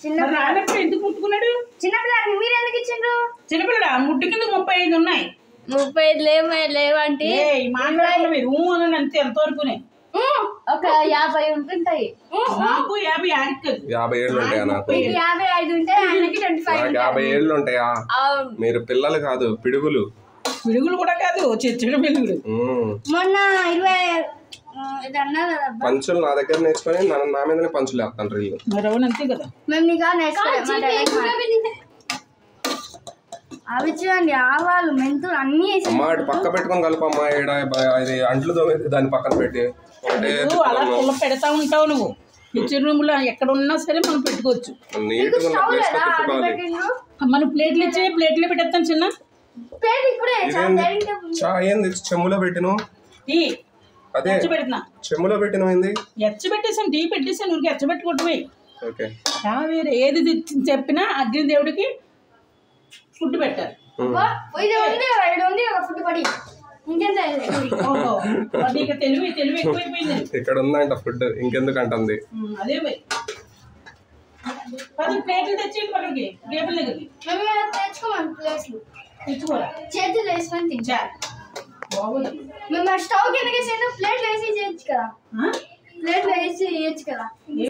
చిన్నపిల్లడు ఎందుకు ముట్టుకున్నాడు? చిన్నపిల్లడు మీరు ఎందుకు ఇచ్చిండ్రు? చిన్నపిల్లడా ముట్టు కింద 35 ఉన్నాయి. 35 లేవంటే అంతే ఎంతవరకునే ఒక 50 ఉంటుంటాయి. నాకు 50 ఆడికి 57 ఉంటాయా? నాకు 55 ఉంటాయి, ఆయనకి 25. 57 ఉంటాయా? మీరు పిల్లలు కాదు, పిడుగులు. పిడుగులు కూడా కాదు, చిన్న పిడుగులు. మొన్న 20 ఇది అన్నారు కదా పంచులు నా దగ్గర నేర్చుకొని నా మీదనే పంచులు వేస్తాను రీళ్ళు. మరి అవును అంతే కదా. మేము నీకు అవి చూడండి, ఆవాలు మెంతులు అన్ని అమ్మా పక్క పెట్టుకొని కలపమ్మా. ఇది అంట్లు తోమేది దాన్ని పక్కన పెట్టి అలా పుల్ల పెడతా ఉంటావు నువ్వు. కిచెన్ రూమ్ లో ఎక్కడ ఉన్నా సరే మనం పెట్టుకోవచ్చు. మనం ప్లేట్లు ఇచ్చే ప్లేట్లు పెట్టేస్తాను చిన్న. ఏంది చెమ్ములో పెట్టిను? అదే చెమ్ములో పెట్టిన ఎచ్చబెట్టేసాను, టీ పెట్టేసాను. ఊరికి ఎచ్చబెట్టుకుంటున్నాయి. వేరే ఏది చెప్పినా అగ్నిదేవుడికి ఫుడ్ పెట్టారు. తెలివి ఎక్కువైపోయింది. ఇక్కడ ఉందంట ఫుడ్, ఇంకెందుకు అంటుంది. అదే ప్లేట్లు తెచ్చి పక్కడికి టేబుల్ దగ్గరికి తెచ్చుకోరా, చేతులు వేసుకొని తింటా. బాగుంది. మేము స్టవ్ కిందకి ప్లేట్లు వేసి చేయొచ్చు కదా, ప్లేట్లు వేసి చేయొచ్చు కదా.